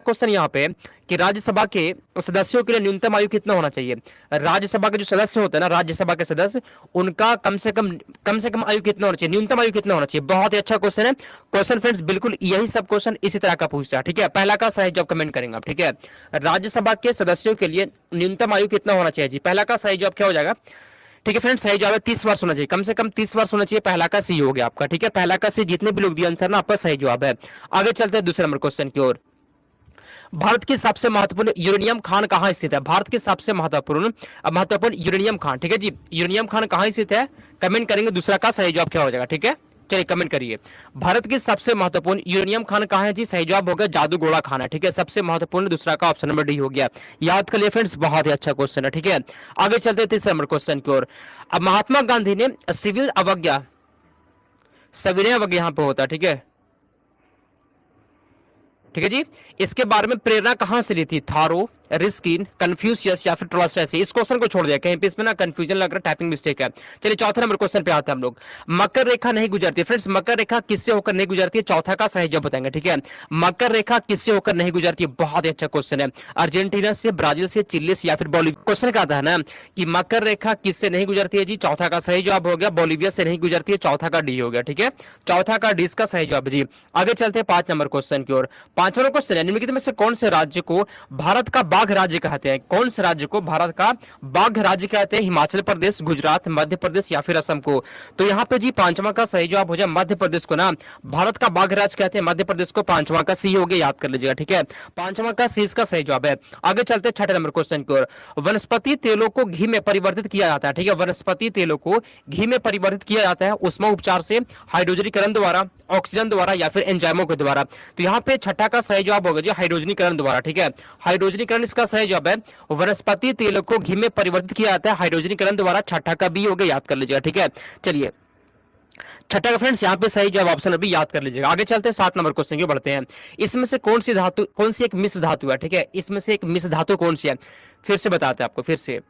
Question यहाँ पे कि राज्यसभा के सदस्यों के लिए न्यूनतम आयु कितना होना चाहिए। राज्यसभा के जो सदस्य होते हैं ना, राज्यसभा के सदस्य, उनका कम से कम आयु कितना होना चाहिए, न्यूनतम आयु कितना होना चाहिए। बहुत ही अच्छा क्वेश्चन है। क्वेश्चन फ्रेंड्स बिल्कुल यही सब क्वेश्चन इसी तरह का पूछता है, ठीक है। पहला का सही जवाब कमेंट करेंगे आप, ठीक है। राज्यसभा के सदस्यों के लिए न्यूनतम आयु कितना होना चाहिए जी, पहला का सही जवाब क्या हो जाएगा, ठीक है फ्रेंड्स। सही जवाब है 30 वर्ष होना चाहिए, कम से कम 30 वर्ष होना चाहिए। पहला का सी हो गया आपका, ठीक है। पहला का सी जितने भी लोग दिए आंसर ना, आपका सही जवाब है। आगे चलते हैं दूसरे नंबर क्वेश्चन की ओर। भारत की सबसे महत्वपूर्ण यूरेनियम खान कहां स्थित है। भारत की सबसे महत्वपूर्ण यूरेनियम खान, ठीक है जी। यूरेनियम खान कहां स्थित है, कमेंट करेंगे। दूसरा का सही जवाब क्या हो जाएगा, ठीक है। चलिए कमेंट करिए। भारत की सबसे महत्वपूर्ण यूरेनियम खान कहां है जी, सही जवाब होगा जादूगोड़ा खान है, ठीक है। सबसे महत्वपूर्ण दूसरा का ऑप्शन नंबर डी हो गया। याद कर लिए फ्रेंड्स, बहुत ही अच्छा क्वेश्चन है, ठीक है। आगे चलते हैं तीसरे नंबर क्वेश्चन की ओर। अब महात्मा गांधी ने सिविल अवज्ञा, सविनय अवज्ञा यहां पे होता है, ठीक है, ठीक है जी। इसके बारे में प्रेरणा कहां से ली थी, थारो, रिस्किन, कन्फ्यूशियस या फिर टॉलस्टॉय से। इस क्वेश्चन को छोड़ दिया, कहीं पे इसमें ना कंफ्यूजन लग रहा है, टाइपिंग मिस्टेक है। चलिए चौथे नंबर क्वेश्चन पे आते हैं हम लोग। मकर रेखा नहीं गुजरती फ्रेंड्स, मकर रेखा किससे होकर नहीं गुजरती है, चौथा का सही जवाब बताएंगे, ठीक है। मकर रेखा किससे होकर नहीं गुजरती है, बहुत ही अच्छा क्वेश्चन है। अर्जेंटीना से, ब्राजील से, चिल्ली से या फिर बोलिविया। क्वेश्चन का आता है ना कि मकर रेखा किससे नहीं गुजरती है जी, चौथा का सही जवाब हो गया बोलिविया से नहीं गुजरती है, चौथा का डी हो गया, ठीक है। चौथा का डी इसका सही जवाब जी। आगे चलते हैं 5 नंबर क्वेश्चन की ओर। 5वां क्वेश्चन है, निम्नलिखित में से कौन से राज्य को भारत का बाघ राज्य कहते हैं। कौन से राज्य को भारत का बाघ राज्य कहते हैं, हिमाचल प्रदेश, गुजरात, मध्य प्रदेश या फिर असम को। तो यहाँ पे जी 5वां का सही जवाब हो जाए मध्य प्रदेश को ना, भारत का बाघ राज्य कहते हैं मध्य प्रदेश को। 5वां का सी हो गया, याद कर लीजिएगा, ठीक है। 5वां का सी इसका सही जवाब है। आगे चलते हैं 6 नंबर क्वेश्चन की ओर। वनस्पति तेलों को घी में परिवर्तित किया जाता है, ठीक है। वनस्पति तेलों को घी में परिवर्तित किया जाता है उष्मा उपचार से, हाइड्रोजनीकरण द्वारा, ऑक्सीजन द्वारा या फिर एंजाइमों के द्वारा। तो यहाँ पे छठा का सही जवाब होगा जी हाइड्रोजनीकरण द्वारा, ठीक है। हाइड्रोजनीकरण इसका सही जवाब है। वनस्पति तेलों को घी में परिवर्तित किया जाता है हाइड्रोजनीकरण द्वारा, छठा का बी हो गया, याद कर लीजिएगा, ठीक है। चलिए छठा का फ्रेंड्स यहाँ पे सही जवाब ऑप्शन अभी याद कर लीजिएगा। आगे चलते हैं 7 नंबर क्वेश्चन की बढ़ते हैं। इसमें से कौन सी एक मिश्र धातु है, ठीक है। इसमें से एक मिश्र धातु कौन सी है, फिर से बताते हैं आपको, फिर से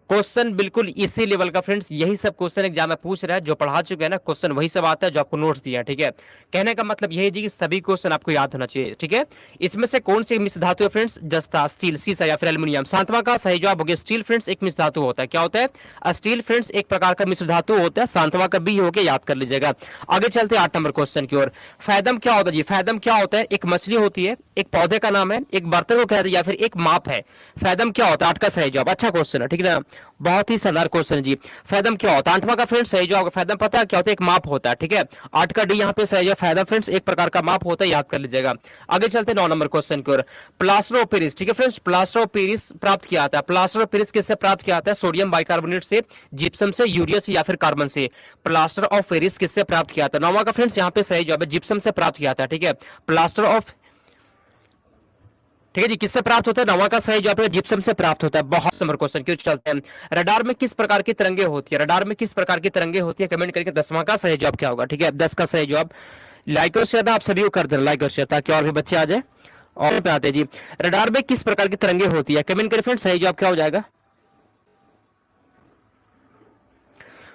क्वेश्चन बिल्कुल इसी लेवल का फ्रेंड्स, यही सब क्वेश्चन एग्जाम में पूछ रहा है, जो पढ़ा चुके हैं ना क्वेश्चन वही सब आता है जो आपको नोट्स दिया है, ठीक है। कहने का मतलब यही है कि सभी क्वेश्चन आपको याद होना चाहिए, ठीक है। इसमें से कौन सी मिश्र धातु है फ्रेंड्स, जस्ता, स्टील, सीसा या फिर एल्युमिनियम। 7वां का सही जवाब हो गया स्टील फ्रेंड्स, एक मिश्र धातु होता है। क्या होता है, स्टील फ्रेंड्स एक प्रकार का मिश्र धातु होता है। 7वां का बी हो गया, याद कर लीजिएगा। आगे चलते हैं 8 नंबर क्वेश्चन की ओर। फैदम क्या होता है जी, फैदम क्या होता है, एक मछली होती है, एक पौधे का नाम है, एक बर्तन को कहते हैं या फिर एक माप है। फैदम क्या होता है, 8 का सही जवाब। अच्छा क्वेश्चन है, ठीक है ना, बहुत ही शानदार क्वेश्चन जी। फैदम क्या होता है, 8वां का फ्रेंड्स सही जवाब। फैदम पता है क्या होता है, एक माप होता है, ठीक है। 8 का डी यहाँ पे सही जवाब। फैदम फ्रेंड्स एक प्रकार का माप होता है, याद कर लीजिएगा। आगे चलते हैं 9 नंबर क्वेश्चन की ओर। प्लास्टर ऑफ पेरिस, ठीक है फ्रेंड्स, प्लास्टर ऑफ पेरिस प्राप्त किया जाता है। प्लास्टर ऑफ पेरिस किससे प्राप्त किया जाता है, सोडियम बाइकार्बोनेट से, जिप्सम से, यूरिया से या फिर कार्बन से। प्लास्टर ऑफ पेरिस किससे प्राप्त किया जाता है, 9वां का फ्रेंड्स यहाँ पे सही जवाब है, जिप्सम से प्राप्त किया जाता है, ठीक है। प्लास्टर ऑफ, ठीक है जी, किससे प्राप्त होता है, 9वां का सही जवाब है जिप्सम से प्राप्त होता है। बहुत नंबर क्वेश्चन क्यों चलते हैं। रडार में किस प्रकार की तरंगे होती है, रडार में किस प्रकार की तरंगे होती है, कमेंट करके 10वां का सही जवाब क्या होगा, ठीक है। 10 का सही जवाब। लाइक और शेयर आप सभी को कर देना, लाइक और शेयर, ताकि और भी बच्चे आ जाए। और पे आते हैं जी, रडार में किस प्रकार की तरंगे होती है, कमेंट करें फ्रेंड, सही जवाब क्या हो जाएगा।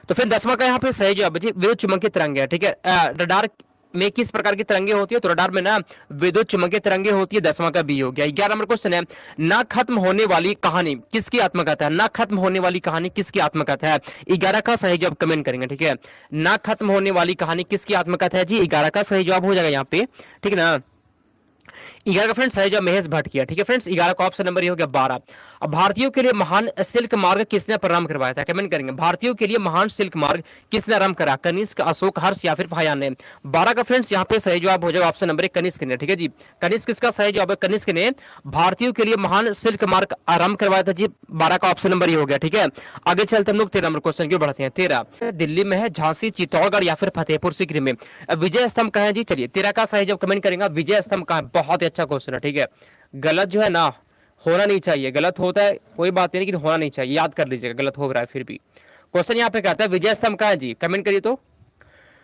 तो फिर 10वां का यहाँ पे सही जवाब जी विद्युत चुंबकीय तरंगे, ठीक है। रडार में किस प्रकार की तरंगे होती है, तो रडार में ना विद्युत चुंबकीय तरंगे होती है। 10वां का बी हो गया। 11 नंबर क्वेश्चन है, ना खत्म होने वाली कहानी किसकी आत्मकथा है, ना खत्म होने वाली कहानी किसकी आत्मकथा है। 11 का सही जवाब कमेंट करेंगे, ठीक है। ना खत्म होने वाली कहानी किसकी आत्मकथा है जी, 11 का सही जवाब हो जाएगा यहाँ पे, ठीक है ना। 11 का फ्रेंड्स सही जवाब महेश भट्ट किया, ठीक है फ्रेंड्स। 11 का ऑप्शन नंबर ये हो गया 12। अब भारतीयों के लिए महान सिल्क मार्ग किसने प्रारंभ करवाया था, कमेंट करेंगे। भारतीयों के लिए महान सिल्क मार्ग किसने आरंभ करा, कनिष्क, अशोक, हर्ष या फिर फायान ने। 12 का फ्रेंड्स यहाँ पे सही जवाब हो जाएगा ऑप्शन नंबर 1 कनिष्क ने, ठीक है जी। कनिष्क किसका सही जवाब है, कनिष्क ने भारतीयों के लिए महान सिल्क मार्ग आरंभ करवाया था जी। 12 का ऑप्शन नंबर ये हो गया, ठीक है। आगे चलते हम लोग 13 नंबर क्वेश्चन की ओर बढ़ते हैं। 13 दिल्ली में है, झांसी, चित्तौड़गढ़ या फिर फतेहपुर सीकरी में। विजय स्तंभ कहाँ है जी, चलिए 13 का सही जवाब कमेंट करेंगे। विजय स्तंभ कहाँ है, बहुत ही अच्छा क्वेश्चन है, ठीक है। गलत जो है ना होना नहीं चाहिए, गलत होता है कोई बात नहीं, लेकिन होना नहीं चाहिए, याद कर लीजिएगा, गलत हो रहा है फिर भी। क्वेश्चन यहाँ पे कहता है विजय स्तंभ कहाँ है जी, कमेंट करिए। तो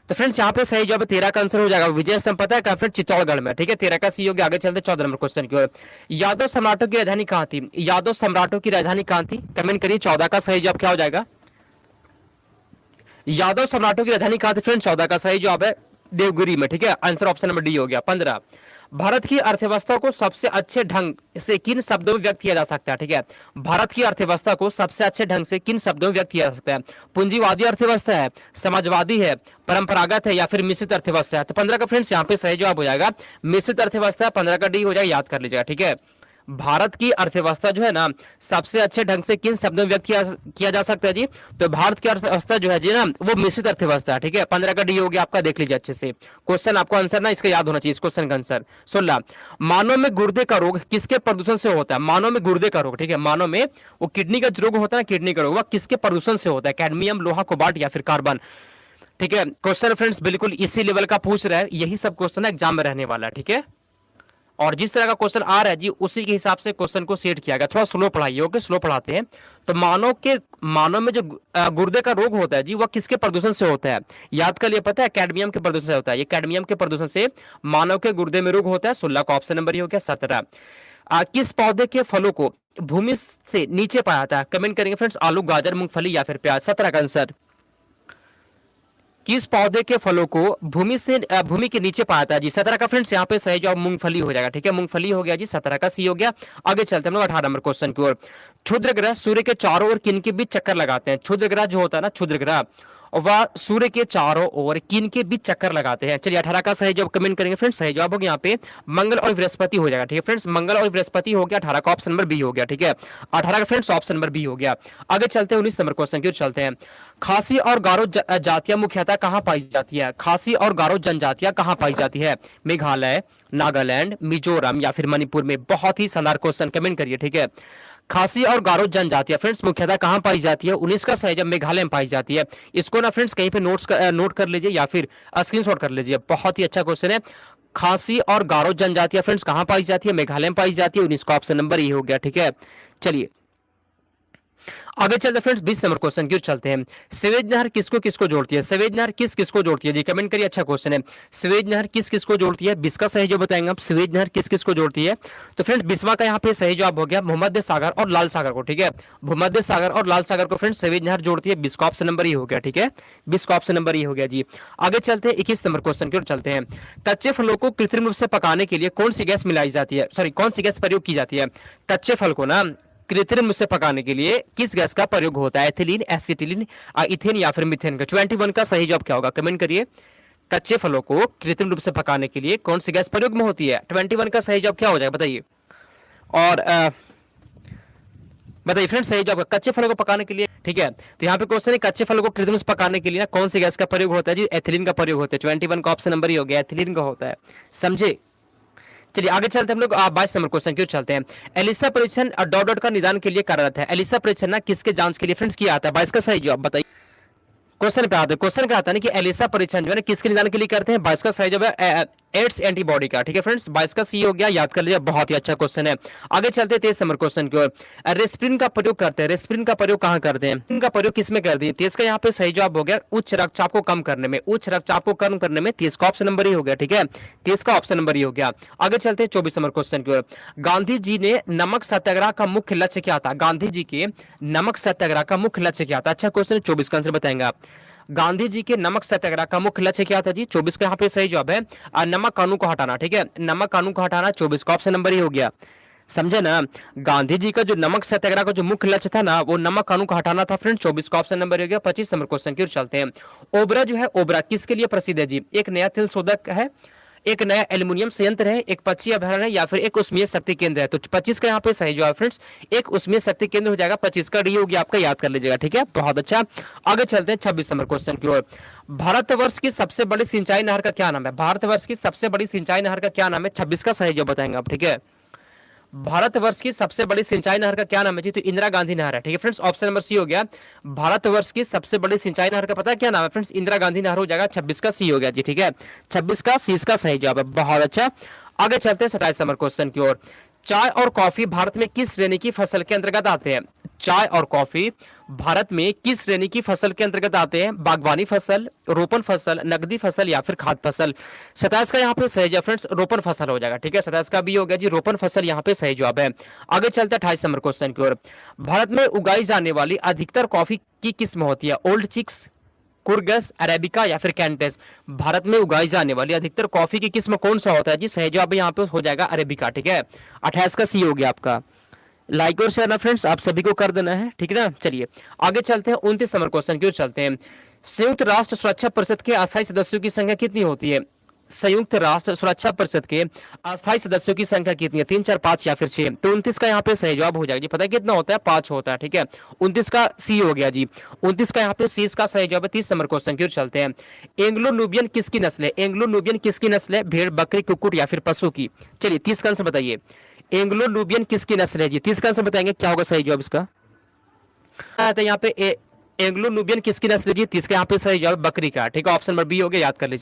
फ्रेंड्स यहाँ पे सही जवाब 13 का आंसर हो जाएगा विजय स्तंभ, पता है कहाँ, फ्रेंड चित्तौड़गढ़ में, ठीक है। 13 का सी हो गया। आगे चलते 14 नंबर क्वेश्चन की ओर। यादव सम्राटों की राजधानी कहाँ थी, यादव सम्राटों की राजधानी कहाँ थी, कमेंट करिए। 14 का सही जवाब क्या हो जाएगा, यादव सम्राटों की राजधानी कहाँ थी फ्रेंड, 14 का सही जवाब है देवगिरी में, ठीक है। आंसर ऑप्शन नंबर डी हो गया। 15 भारत की अर्थव्यवस्था को सबसे अच्छे ढंग से किन शब्दों में व्यक्त किया जा सकता है? ठीक है, भारत की अर्थव्यवस्था को सबसे अच्छे ढंग से किन शब्दों में व्यक्त किया जा सकता है? पूंजीवादी अर्थव्यवस्था है, समाजवादी है, परंपरागत है या फिर मिश्रित अर्थव्यवस्था है? तो 15 का फ्रेंड्स यहाँ पे सही जवाब हो जाएगा मिश्रित अर्थव्यवस्था। 15 का डी हो जाएगा, याद कर लीजिएगा। ठीक है, भारत की अर्थव्यवस्था जो है ना सबसे अच्छे ढंग से किन शब्दों में व्यक्त किया जा सकता है जी? तो भारत की अर्थव्यवस्था जो है जी ना वो मिश्रित अर्थव्यवस्था है। ठीक है, 15 का डी हो गया आपका, देख लीजिए अच्छे से। क्वेश्चन आपको आंसर ना इसका याद होना चाहिए, इस क्वेश्चन का आंसर। 16, मानव में गुर्दे का रोग किसके प्रदूषण से होता है? मानव में गुर्दे का रोग, ठीक है, मानव में वो किडनी का जो रोग होता है ना, किडनी का रोग, वह किसके प्रदूषण से होता है? कैडमियम, लोहा, कोबाल्ट या फिर कार्बन? ठीक है, क्वेश्चन फ्रेंड्स बिल्कुल इसी लेवल का पूछ रहा है, यही सब क्वेश्चन एग्जाम में रहने वाला है। ठीक है, और जिस तरह का क्वेश्चन आ रहा है जी उसी के हिसाब से क्वेश्चन को सेट किया गया। थोड़ा स्लो पढ़ाइए, ओके, स्लो पढ़ाते हैं। तो मानव में जो गुर्दे का रोग होता है जी वह किसके प्रदूषण से होता है? याद कर लिए, पता है कैडमियम के प्रदूषण से होता है। ये कैडमियम के प्रदूषण से मानव के गुर्दे में रोग होता है। 16 का ऑप्शन नंबर ही हो गया। 17, किस पौधे के फलों को भूमि से नीचे पाया जाता है? कमेंट करेंगे फ्रेंड्स, आलू, गाजर, मूंगफली या फिर प्याज? 17 का आंसर, किस पौधे के फलों को भूमि के नीचे पाया था जी? 17 का फ्रेंड्स यहाँ पे सही जवाब मूंगफली हो जाएगा। ठीक है, मूंगफली हो गया जी, 17 का सी हो गया। आगे चलते हैं हम लोग 18 नंबर क्वेश्चन की ओर। क्षुद्र ग्रह सूर्य के चारों ओर किन के बीच चक्कर लगाते हैं? क्षुद्र ग्रह जो होता है ना, क्षुद्र ग्रह, वह सूर्य के चारों ओर किन के बीच चक्कर लगाते हैं? चलिए 18 का सही जवाब कमेंट करेंगे फ्रेंड्स। सही जवाब हो गया यहाँ पे मंगल और बृहस्पति हो जाएगा। ठीक है फ्रेंड्स, मंगल और बृहस्पति हो गया। 18 का ऑप्शन नंबर बी हो गया। ठीक है, 18 का फ्रेंड्स ऑप्शन नंबर बी हो गया। आगे चलते हैं 19 नंबर क्वेश्चन की ओर चलते हैं। खासी और गारो जातियां मुख्यतः कहां पाई जाती है? खासी और गारो जनजातियां कहां पाई जाती है? मेघालय, नागालैंड, मिजोरम या फिर मणिपुर में? बहुत ही शानदार क्वेश्चन, कमेंट करिए। ठीक है, खासी और गारो जनजातियां फ्रेंड्स मुख्यतः कहां पाई जाती है? 19 का सही जवाब मेघालय में पाई जाती है। इसको ना फ्रेंड्स कहीं पे नोट कर लीजिए या फिर स्क्रीनशॉट कर लीजिए, बहुत ही अच्छा क्वेश्चन है। खासी और गारो जनजातियां फ्रेंड्स कहां पाई जाती है? मेघालय में पाई जाती है। 19 का ऑप्शन नंबर ये हो गया। ठीक है, चलिए आगे चलते फ्रेंड्स 20 नंबर क्वेश्चन की ओर चलते हैं। सवेज नहर किसको किसको जोड़ती है? सवेज नहर किस किसको जोड़ती है जी? कमेंट करिए, अच्छा क्वेश्चन है। सवेज नहर किस किसको जोड़ती है? 20 का सही जवाब बताएंगे आप, सवेज नहर किस किसको जोड़ती है? तो फ्रेंड्स 20वां का यहाँ पे सही जवाब हो गया भूमध्य सागर और लाल सागर को। ठीक है, भूमध्य सागर और लाल सागर को फ्रेंड्स सवेज नहर जोड़ती है। 20 का ऑप्शन नंबर ये हो गया। ठीक है, 20 का ऑप्शन नंबर ये हो गया जी। आगे चलते हैं 21 नंबर क्वेश्चन की ओर चलते हैं। कच्चे फलों को कृत्रिम रूप से पकाने के लिए कौन सी गैस मिलाई जाती है? सॉरी, कौन सी गैस प्रयोग की जाती है? कच्चे फल को ना कृत्रिम रूप से पकाने के लिए किस गैस का प्रयोग होता है? एथिलीन, एसिटिलीन, इथेन या फिर मीथेन का? 21 का सही जवाब क्या होगा? कमेंट करिए। कच्चे फलों को कृत्रिम रूप से पकाने के लिए कौन सी गैस प्रयोग में होती है? 21 का सही जवाब क्या हो जाएगा बताइए। और बताइए फ्रेंड्स, सही जवाब कच्चे फलों को पकाने के लिए। ठीक है, तो यहाँ पे क्वेश्चन है कच्चे फलों को कृत्रिम रूप से पकाने के लिए ना कौन सी गैस का प्रयोग होता है जी? एथिलीन का प्रयोग होता है। 21 का ऑप्शन नंबर ही हो गया, एथिलीन का होता है। समझे? चलिए आगे चलते हैं हम लोग 22 नंबर क्वेश्चन की ओर चलते हैं। एलिसा परीक्षण डॉट डॉट का निदान के लिए कार्यरत है। एलिसा परीक्षण ना किसके जांच के लिए फ्रेंड्स किया आता है? 22 का सही जवाब बताइए। क्वेश्चन पे आते हैं, क्वेश्चन क्या आता है कि एलिसा परीक्षण जो है ना किसके निदान के लिए करते हैं? 22 का सही जवाब है एड्स एंटीबॉडी का। ठीक है फ्रेंड्स, 22 का सी हो गया, याद कर लीजिए, बहुत ही अच्छा क्वेश्चन है। आगे चलते हैं 23 नंबर क्वेश्चन की ओर। रेस्पिरिन का प्रयोग करते हैं, रेस्पिरिन का प्रयोग कहां करते हैं? इनका प्रयोग किसमें करते हैं? 23 का यहाँ पे सही जवाब हो गया उच्च रक्तचाप को कम करने में, उच्च रक्तचाप को कम करने में। 23 का ऑप्शन नंबर ही हो गया। ठीक है, 23 का ऑप्शन नंबर ही हो गया। आगे चलते हैं 24 नंबर क्वेश्चन की ओर। गांधी जी ने नमक सत्याग्रह का मुख्य लक्ष्य क्या था? गांधी जी के नमक सत्याग्रह का मुख्य लक्ष्य क्या था? अच्छा क्वेश्चन, 24 का आंसर बताएंगे आप। गांधी जी के नमक सत्याग्रह का मुख्य लक्ष्य क्या था जी? 24 का यहाँ पे सही जवाब है नमक कानून को हटाना। ठीक है, नमक कानून को हटाना। 24 का ऑप्शन नंबर ही हो गया। समझे ना, गांधी जी का जो नमक सत्याग्रह का जो मुख्य लक्ष्य था ना वो नमक कानून को हटाना था फ्रेंड। 24 का ऑप्शन नंबर हो गया। 25 नंबर क्वेश्चन की ओर चलते हैं। ओबरा जो है, ओबरा किसके लिए प्रसिद्ध है जी? एक नया तेल शोधक है, एक नया एल्यूमिनियम संयंत्र है, एक पक्षी अभयारण्य है या फिर एक उष्मीय शक्ति केंद्र है? तो 25 का यहाँ पे सही जवाब फ्रेंड्स एक उष्मीय शक्ति केंद्र हो जाएगा। 25 का डी होगी आपका, याद कर लीजिएगा। ठीक है, बहुत अच्छा। आगे चलते हैं 26 नंबर क्वेश्चन की ओर। भारतवर्ष की सबसे बड़ी सिंचाई नहर का क्या नाम है? भारतवर्ष की सबसे बड़ी सिंचाई नहर का क्या नाम है? 26 का सही जवाब बताएंगे आप। ठीक है, भारतवर्ष की सबसे बड़ी सिंचाई नहर का क्या नाम है जी? तो इंदिरा गांधी नहर है। ठीक है फ्रेंड्स, ऑप्शन नंबर सी हो गया। भारतवर्ष की सबसे बड़ी सिंचाई नहर का पता है क्या नाम है फ्रेंड्स? इंदिरा गांधी नहर हो जाएगा। 26 का सी हो गया जी। ठीक है, 26 का सी का सही जवाब है, बहुत अच्छा। आगे चलते हैं 27 नंबर क्वेश्चन की ओर। चाय और कॉफी भारत में किस श्रेणी की फसल के अंतर्गत आते हैं? चाय और कॉफी भारत में किस श्रेणी की फसल के अंतर्गत आते हैं? बागवानी फसल, रोपण फसल, नकदी फसल या फिर खाद्य फसल? 27 का यहाँ पे सही जवाब फ्रेंड्स रोपण फसल हो जाएगा। ठीक है, 27 का भी हो गया जी, रोपण फसल यहाँ पे सही जवाब है। आगे चलते हैं 28 नंबर क्वेश्चन की ओर। भारत में उगाई जाने वाली अधिकतर कॉफी की किस्म होती है? ओल्ड चिक्स, कुर्गस, अरेबिका या फिर कैंटेस। भारत में उगाई जाने वाली अधिकतर कॉफी की किस्म कौन सा होता है जी? सही जवाब यहाँ पे हो जाएगा अरेबिका। ठीक है, 28 का सी हो गया आपका। लाइक और शेयर ना फ्रेंड्स आप सभी को कर देना है, ठीक है ना। चलिए आगे चलते हैं, 29 नंबर क्वेश्चन की ओर चलते हैं। संयुक्त राष्ट्र सुरक्षा परिषद के अस्थायी सदस्यों की संख्या कितनी होती है? संयुक्त राष्ट्र सुरक्षा परिषद के अस्थायी सदस्यों की संख्या कितनी है? 3, 4, 5 या फिर 6? तो 29 का यहाँ पे सही जवाब हो जाएगा जी। पता है कितना होता है? 5 होता है। ठीक है, 29 का सी हो गया जी। 29 का यहाँ पे सी का सही जवाब है। 30 नंबर क्वेश्चन की ओर चलते हैं। एंग्लो नूबियन किसकी नस्ल है? एंग्लो नूबियन किसकी नस्ल है? भेड़, बकरी, कुक्कुट या फिर पशु की? चलिए 30 का आंसर बताइए। एंग्लो नूबियन किसकी नस्ल है जी? 30 का आंसर बताएंगे, क्या होगा सही जवाब इसका? यहाँ पे एंग्लो नूबियन किसकी नस्ल है जी? 30 का यहाँ पे सही जवाब बकरी का। ठीक है, ऑप्शन नंबर बी हो गया, याद कर लीजिए।